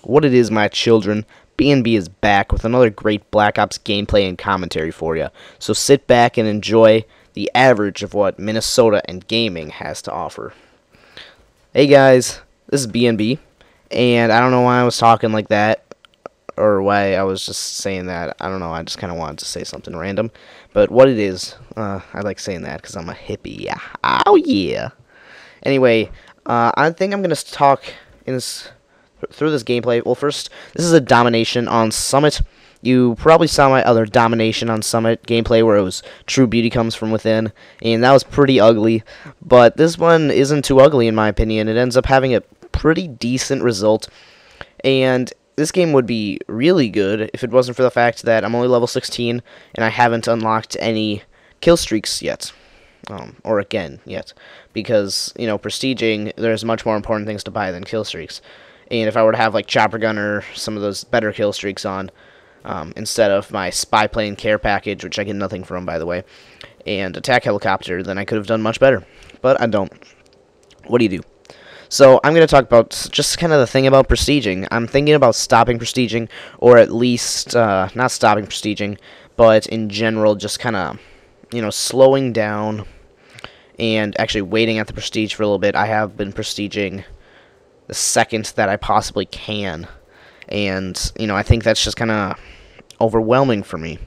What it is, my children, B&B is back with another great Black Ops gameplay and commentary for you. So sit back and enjoy the average of what Minnesota and gaming has to offer. Hey guys, this is B&B, and I don't know why I was talking like that, or why I was just saying that. I don't know, I just kind of wanted to say something random. But what it is, I like saying that because I'm a hippie. Yeah. Oh yeah. Anyway, I think I'm going to talk in this through this gameplay. Well, first, this is a domination on Summit. You probably saw my other domination on Summit gameplay where it was True Beauty Comes From Within, and that was pretty ugly. But this one isn't too ugly in my opinion. It ends up having a pretty decent result, and this game would be really good if it wasn't for the fact that I'm only level 16 and I haven't unlocked any kill streaks yet. Or again yet, because prestiging, there's much more important things to buy than kill streaks. And if I were to have like Chopper Gun or some of those better kill streaks on, instead of my Spy Plane care package, which I get nothing from by the way, and Attack Helicopter, then I could have done much better. But I don't. What do you do? So I'm going to talk about just kind of the thing about prestiging. I'm thinking about stopping prestiging, or at least not stopping prestiging, but in general just kind of slowing down and actually waiting at the prestige for a little bit. I have been prestiging the second that I possibly can, and I think that's just kind of overwhelming for me.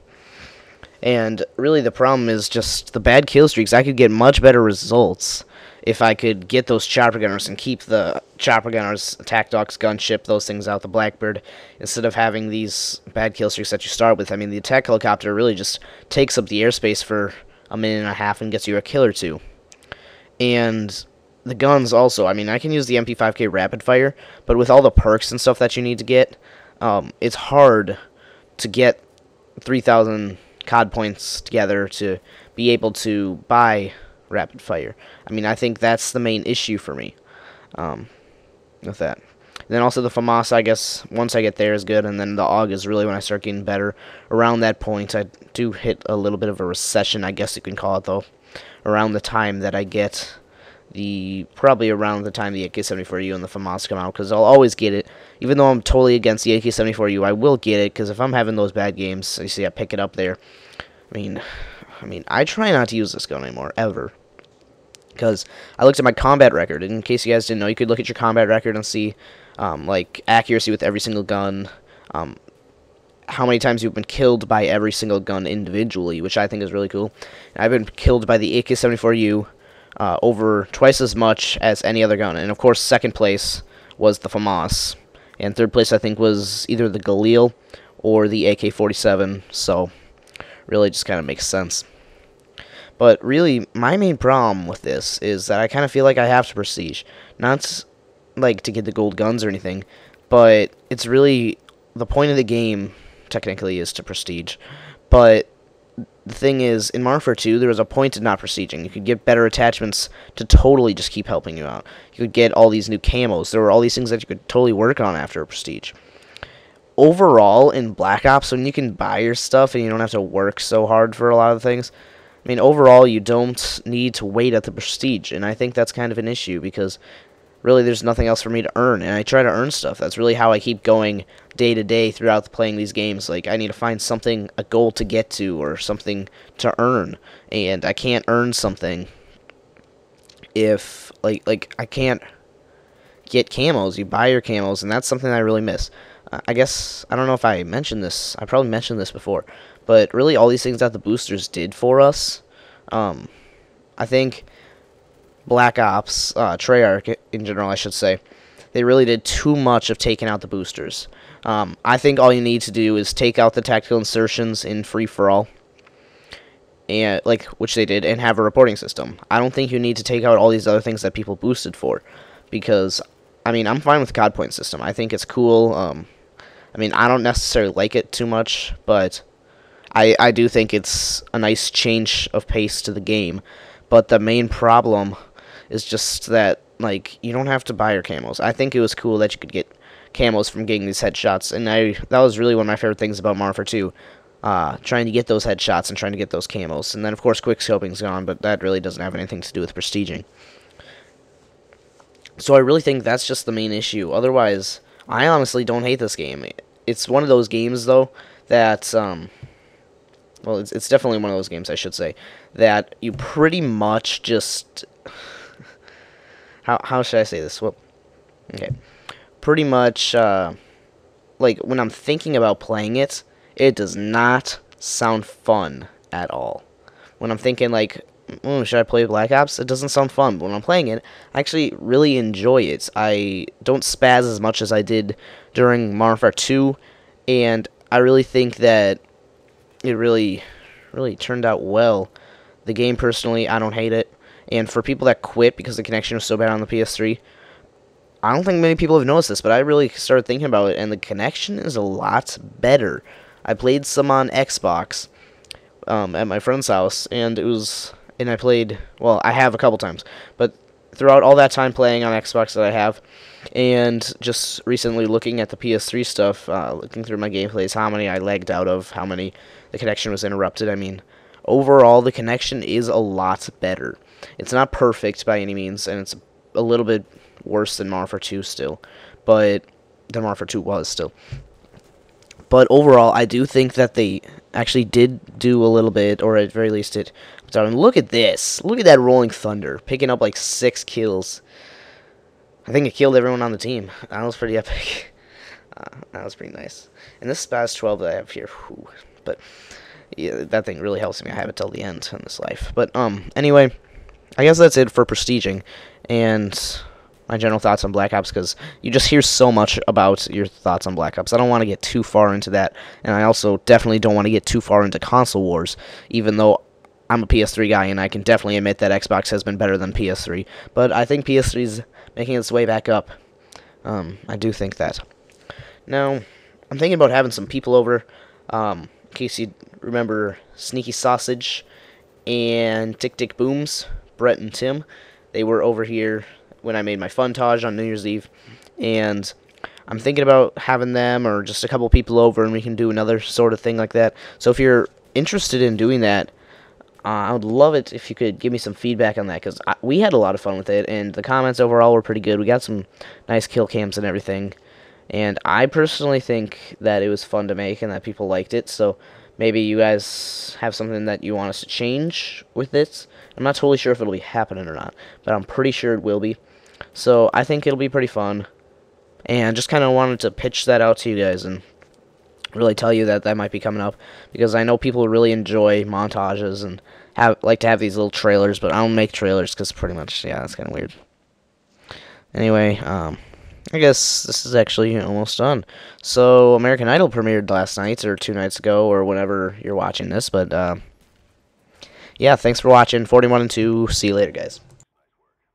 And really the problem is just the bad kill streaks. I could get much better results if I could get those chopper gunners and keep the chopper gunners, attack dogs, gunship, those things out, the Blackbird, instead of having these bad kill streaks that you start with. I mean, the attack helicopter really just takes up the airspace for a minute and a half and gets you a kill or two. And the guns also, I mean, I can use the MP5K rapid fire, but with all the perks and stuff that you need to get, it's hard to get 3,000 COD points together to be able to buy rapid fire. I mean, I think that's the main issue for me with that. And then also the FAMAS, I guess, once I get there is good, and then the AUG is really when I start getting better. Around that point, I do hit a little bit of a recession, I guess you can call it, though, around the time that I get probably around the time the AK-74U and the FAMAS come out, because I'll always get it. Even though I'm totally against the AK-74U, I will get it, because if I'm having those bad games, you see I pick it up there. I mean, I try not to use this gun anymore, ever. Because I looked at my combat record, and in case you guys didn't know, you could look at your combat record and see, like, accuracy with every single gun, how many times you've been killed by every single gun individually, which I think is really cool. And I've been killed by the AK-74U over twice as much as any other gun. And, of course, second place was the FAMAS. And third place, I think, was either the Galil or the AK-47. So, really just kind of makes sense. But really, my main problem with this is that I kind of feel like I have to prestige. Not, like, to get the gold guns or anything, but it's really, the point of the game, technically, is to prestige. But the thing is, in Modern Warfare 2, there was a point to not prestiging. You could get better attachments to totally just keep helping you out. You could get all these new camos. There were all these things that you could totally work on after a prestige. Overall, in Black Ops, when you can buy your stuff and you don't have to work so hard for a lot of things, I mean, overall, you don't need to wait at the prestige, and I think that's kind of an issue, because really there's nothing else for me to earn, and I try to earn stuff. That's really how I keep going day to day throughout playing these games. Like, I need to find something, a goal to get to, or something to earn, and I can't earn something if, like I can't get camos. You buy your camos, and that's something I really miss. I guess, I don't know if I mentioned this, I probably mentioned this before, but really all these things that the boosters did for us, I think Black Ops, Treyarch in general, I should say, they really did too much of taking out the boosters. I think all you need to do is take out the tactical insertions in free-for-all, and which they did, and have a reporting system. I don't think you need to take out all these other things that people boosted for, because, I mean, I'm fine with the COD point system. I think it's cool. I mean, I don't necessarily like it too much, but I do think it's a nice change of pace to the game. But the main problem is just that, like, you don't have to buy your camos. I think it was cool that you could get camos from getting these headshots, and that was really one of my favorite things about Modern Warfare 2, trying to get those headshots and trying to get those camos. And then, of course, quickscoping's gone, but that really doesn't have anything to do with prestiging. So I really think that's just the main issue. Otherwise, I honestly don't hate this game. It's one of those games though that well, it's definitely one of those games, I should say, that you pretty much just how should I say this? Well, okay, pretty much like when I'm thinking about playing it, it does not sound fun at all. When I'm thinking like, should I play Black Ops? It doesn't sound fun. But when I'm playing it, I actually really enjoy it. I don't spaz as much as I did during Modern Warfare 2, and I really think that it really turned out well. The game, personally, I don't hate it. And for people that quit because the connection was so bad on the PS3, I don't think many people have noticed this, but I really started thinking about it, and the connection is a lot better. I played some on Xbox at my friend's house, and I played, well, I have a couple times, but throughout all that time playing on Xbox that I have, and just recently looking at the PS3 stuff, looking through my gameplays, how many I lagged out of, how many the connection was interrupted. I mean, overall, the connection is a lot better. It's not perfect by any means, and it's a little bit worse than Modern Warfare 2 still, but than Modern Warfare 2 was still. But overall, I do think that they actually did do a little bit, or at very least it. I mean, look at this. Look at that Rolling Thunder, picking up like 6 kills. I think it killed everyone on the team. That was pretty epic. That was pretty nice. And this Spaz 12 that I have here, whew, but yeah, that thing really helps me. I have it till the end in this life. But anyway, I guess that's it for prestiging and my general thoughts on Black Ops, because you just hear so much about your thoughts on Black Ops. I don't want to get too far into that, and I also definitely don't want to get too far into console wars, even though I'm a PS3 guy, and I can definitely admit that Xbox has been better than PS3. But I think PS3 is making its way back up. I do think that. Now, I'm thinking about having some people over, in case you remember Sneaky Sausage and Tick Tick Booms, Brett and Tim. They were over here when I made my Funtage on New Year's Eve, and I'm thinking about having them or just a couple people over, and we can do another sort of thing like that. So if you're interested in doing that, I would love it if you could give me some feedback on that, because we had a lot of fun with it, and the comments overall were pretty good. We got some nice kill cams and everything, and I personally think that it was fun to make and that people liked it. So maybe you guys have something that you want us to change with it. I'm not totally sure if it'll be happening or not, but I'm pretty sure it will be. So I think it'll be pretty fun, and just kind of wanted to pitch that out to you guys and really tell you that that might be coming up, because I know people really enjoy montages and like to have these little trailers, but I don't make trailers because pretty much, yeah, that's kind of weird. Anyway, I guess this is actually almost done. So American Idol premiered last night or 2 nights ago or whenever you're watching this, but yeah, thanks for watching 41 and 2. See you later, guys.